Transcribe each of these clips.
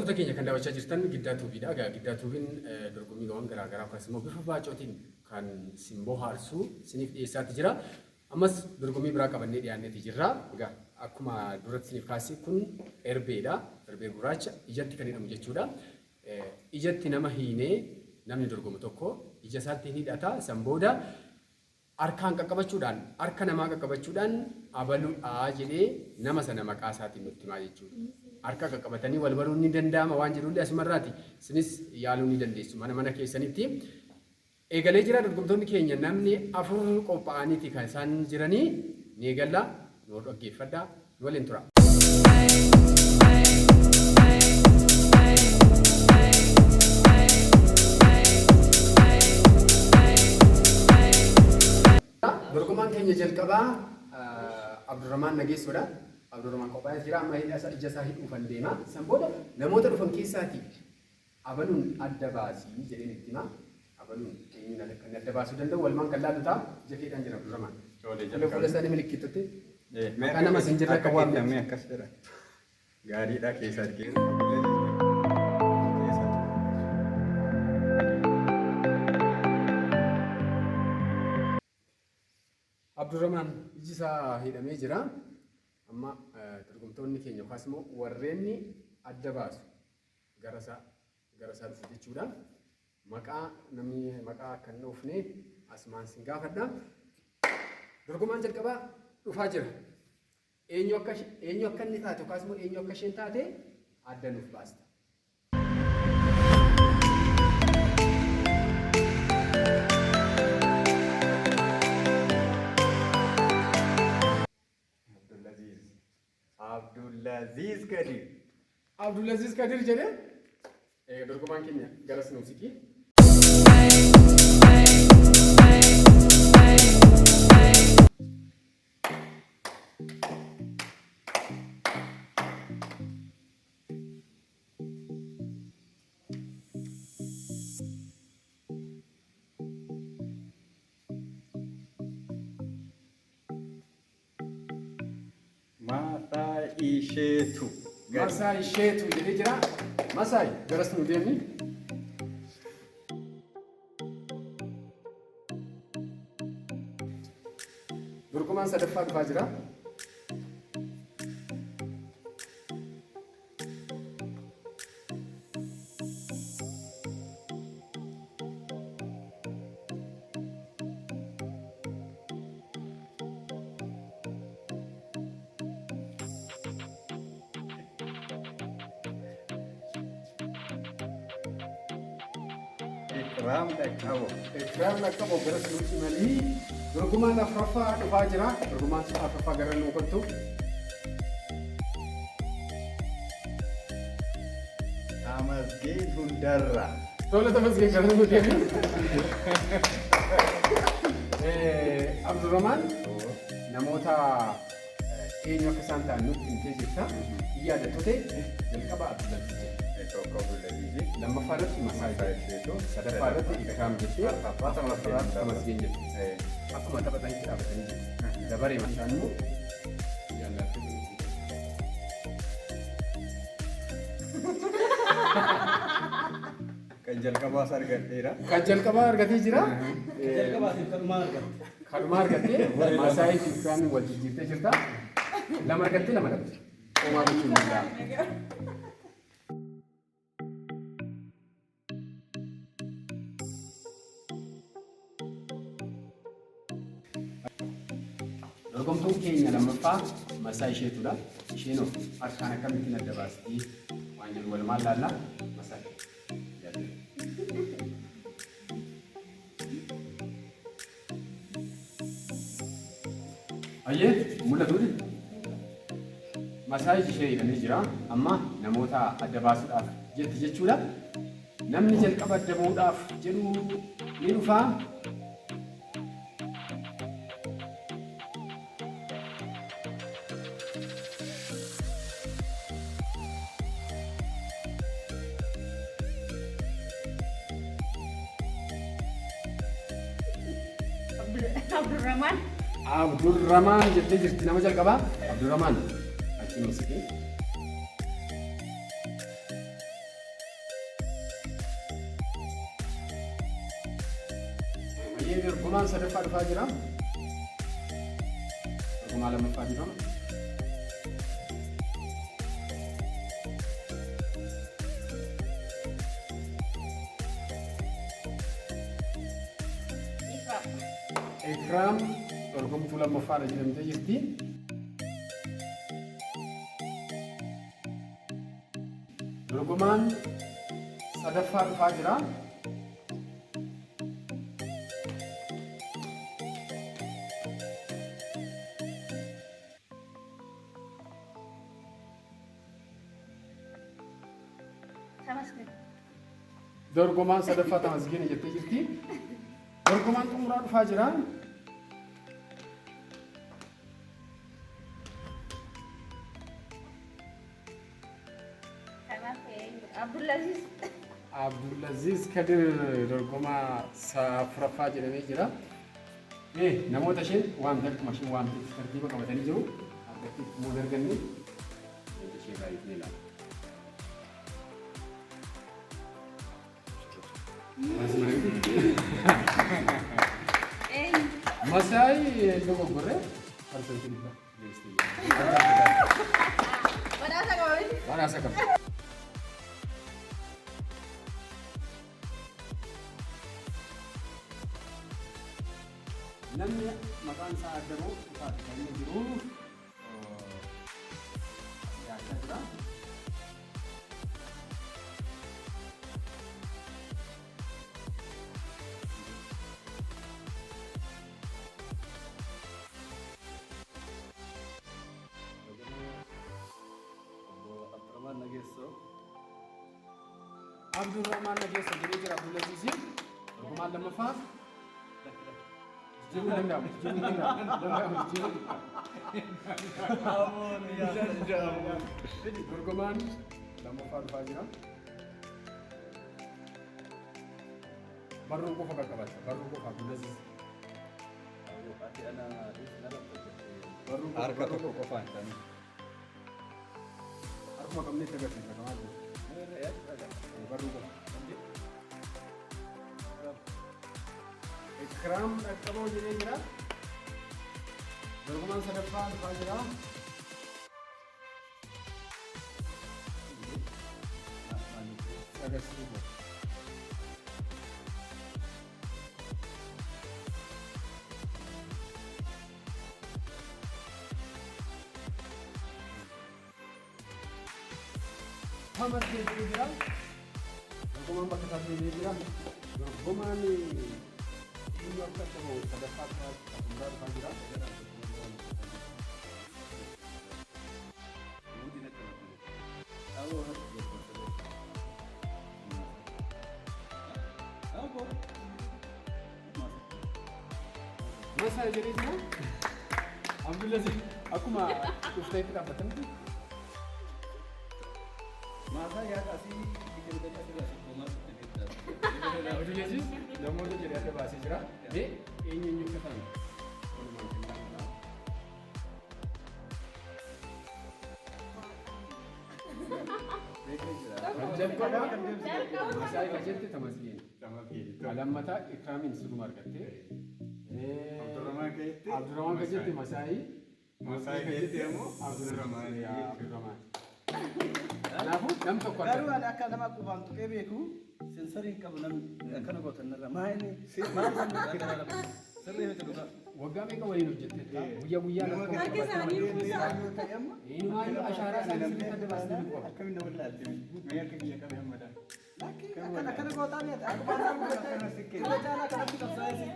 Daawwattoota keenya kan daawwachaa jirtan Giddaa Tuubiidha. Giddaa Tuubiin dorgommiiwwan garaagaraa akkasumas immoo bifa baacootiin kan simboo haarsuu isiniif dhiyeessaatti jira. Ammas dorgommii biraa qabannee dhiyaanneeti jirra. Egaa akkuma duratti isiniif kaasee kun erbeedha. Erbee gurraacha ijatti kan hidhamu jechuudha. Ijatti nama hiinee namni dorgomu tokko ija isaatti hidhata. San booda harkaan qaqqabachuudhaan harka namaa qaqqabachuudhaan abaluudhaa jedhee nama sana maqaa isaatiin nutti himaa jechuudha. Harka qaqqabatanii wal baruun ni danda'ama waan jedhullee asumarraati. Isinis yaaluu ni dandeessu mana keessanitti. Eegalee jira dorgomtoonni keenya namni afur qophaa'aniiti kan isaan jiranii ni eegalla nu dhaggeeffadhaa nu waliin tura. Dorgomaan keenya jalqabaa Abdurrahmaan Nageessoodha. Abdurrahmaan qophaa'ee jira amma ija isaa hidhuufan deema. San booda namoota dhufan keessaati abaluun adda baasii jedheen itti himaa. Abaluun kan adda baasuu danda'u walumaan kan laallu ta'a jakeedhaan jira Abdurrahmaan. Fuula isaanii milikkitutti maqaa nama sin jirre akka waan namni akkas jedha. Gaariidha keessa arginu. Abdurrahmaan iji isaa hidhamee jira. Amma dorgomtoonni keenya yookaas immoo warreen adda baasu gara isaa dhufu jechuudha. Namni maqaa akka hin dhoofne asumaan sin gaafadha. Dorgomaan jalqabaa dhufaa jira. Eenyu akka inni taate yookaas immoo eenyu akka isheen taate adda nuuf baasta. Abdulaziz Kadir jedhee dorgomaan keenya gara sinuusiki. Masai isheetu jedhee jira. Masai garas nu deemni. Dorgomaan sadaffaa dhufaa jira. Ikram Lakkabo gara sinuutti malii dorgomaan afuraffaa dhufaa jira. Dorgomaan afuraffaa gara nuu kottu. Tamasgeen Hundarra. Tola Tamasgeen gara nuu deemi. Abdurrahmaan namoota eenyu akka isaan ta'an nutti himtee jirta. Yaadatu ta'e jalqaba Abdulaziz jedhe. Lammaffaa irratti Masai jedhu, sadaffaa irratti Ikram jedhu, afuraffaa irratti Tamasgeen jedhu. Akkuma taphatanii dhaabatanii jiru. Dabaree mashaan immoo jaallatu. Kan jalqabaas argadheera. Kan jalqabaa argatee jira. Jalqabaatiif kanumaa argattee Masai fi Ikram wal jijjiirtee jirta. Lama argattee lama dhabde. Qomaa gochuun danda'ama. Dorgomtuun keenya lammaffaa Masai isheetudha. Isheen harkaan akkamittiin adda baasti waan jedhu walumaan laalla. Masai. Ayyee mul'atuudha. Masai ishee hidhamee jira. Amma namoota adda baasuudhaaf jetti jechuudha. Namni jalqaba adda bahuudhaaf jedhu ni dhufaa. Abdurrahmaan jettee jirti nama jalqabaa. Abdurrahmaan achi musiki. dorgomaan sadaffaa dhufaa jira. Dorgomaa lammaffaa jedhama. Ikram dorgomtuu lammaffaadha jedhamtee jirti. Dorgomaan sadaffaa dhufaa jira. Dorgomaan sadaffaa Tamasgeen jettee jirti. Dorgomaan xumuraa dhufaa jira. Abdulaziz Kadir dorgomaa afuraffaa jedhamee jira. Namoota isheen waan tartiiba qabatanii jiru. Addatti immoo darganni ishee baay'ee ilaala. Masai dogoggorre parsantii dhibba. Badhaasa qaba. Namni maqaan isaa Addamoo Dhufaati kan inni jiru yaachaa jira. Abdurrahman Nagesso jedhee jira. Abdulaziz dorgomaan lammaffaa jiru danda'amu. Dorgomaan lammaffaa dhufaa jira. Barruu qofa qaqqabata. Barruu qofa Abdulaziz. Harka tokko qofaan kan. Harkuma qabnee itti agarsiisa. Barruu qofa. Ikram dhaqqaboo jedhee jira. Dorgomaan sadaffaa dhufaa jira. Agarsiisa. Hamad jedhee jira. Dorgomaan bakka isaa deemee jira. Dorgomaan ini apa kamu sadaffaa dhufaa jira. Masa jedhee jira. Abdulaziz akkuma dhufteetti dhaabbatamti. Masa yaada asii biqiltoota asirraa Abdulaziz namoota jedhee adda baasee jira. Eenyu uffatan? Masai kajetti Tamasgeen. Alammataa Ikraamin siruma argatte. Abdurrahman kajetti Masai. Masai kajetti immoo Abdurrahman. Kanaafuu nam tokko argate. Garuu akka nama qubaan tuqee beeku sensoriin qabu namni akkana gootan irra maayini maal sirrii miti dhugaa. Waggaa meeqa waliin hojjettetta? Guyyaa guyyaan akka Harki isaanii ta'e amma eenyumaayyuu ashaaraa isaanii sirriitti adda baasanii qabu. akkamiin nama ilaalte mee akka biyya kamii hammadaan. akkana gootaa mi'a akka baasaan godhatee kana caalaa kanatti qabsaa'ee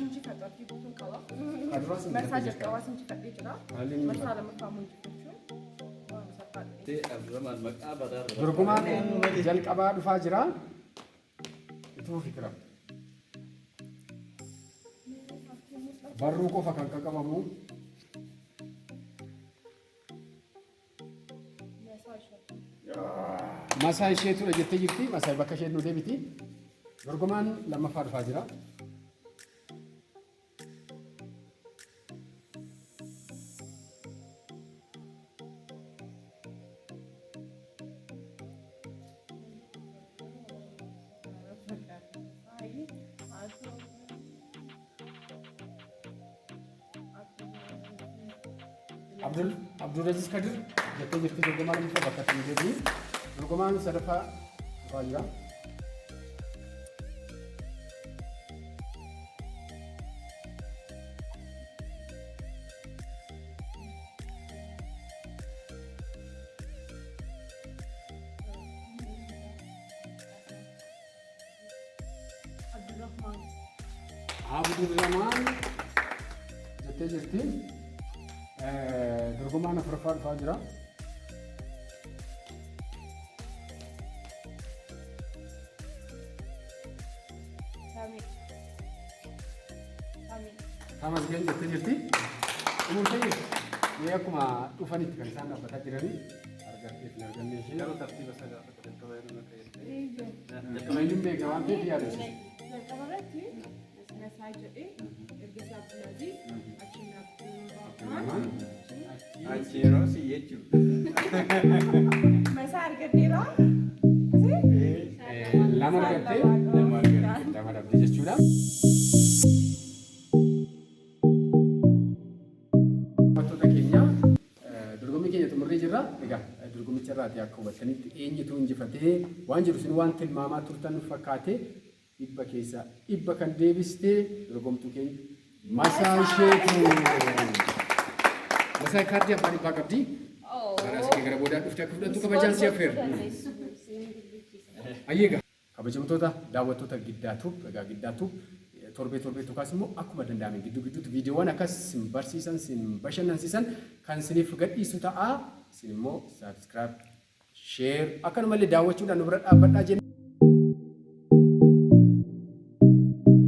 injifatu abdii guutuun qaba. Aduraas hin Marsaa jalqabaas injifadhee jira. Haalli inni Marsaa lammaffaa immoo injifachuun waan salphaadha. Abdurrahman maqaa badaarra. dorgomaan jalqabaa dhufaa jira. Ituu fikira. Barruu qofa kan qaqqabamu. Masaa isheetudha jettee jirti. Masaa bakka isheen nu deebiti. Dorgomaan lammaffaa dhufaa jira. Abdul Aziz Kadir jettee jirti dorgomaa lammaffaa bakka itti deebiin dorgomaan sadaffaa dhufaa jira. Abdurrahman. Abdurrahman jettee jirti. Dorgomaan afuraffaa dhufaa jira. Sami. Sami. Tamasgeen jettee jirti. Umursee mee akkuma dhufanitti kan isaan dhaabbataa jiranii argatteef hin arganne ishee. Garuu tartiiba isaa gaafa jalqaba yeroo ta'e. Iyyo. Jalqabeeyyiin beeka waan ta'eef yaadachiisa. Jalqaba irratti Nasaa jedhee erga Abdulaziz achiin Abdurrahman. Achi yeroo si jechuudha. Masaa argadheera. Lama argattee lama dhabde jechuudha. Wantoota keenya dorgommii keenya xumurree jirra. Egaa dorgommicha irraati akka hubattanitti eenyutu injifatee waan jiru isin waan tilmaamaa turtan fakkaate dhibba keessa dhibba kan deebistee dorgomtuu keenya Masaa isheetu. Masaa kaardii abbaan dhibbaa qabdi. Karaa isin gara boodaa dhuftee akka fudhattu kabajaan si affeerra. Ayyeega kabajamtoota daawwattoota Giddaatuub egaa Giddaatuub torbee tukaas immoo akkuma danda'ame gidduutti viidiyoowwan akkas sin barsiisan sin bashannansiisan kan siniif gadhiisu ta'a. Isin immoo saabskiraayib, sheer akkanumallee daawwachuudhaan nu bira dhaabbadhaa jenna.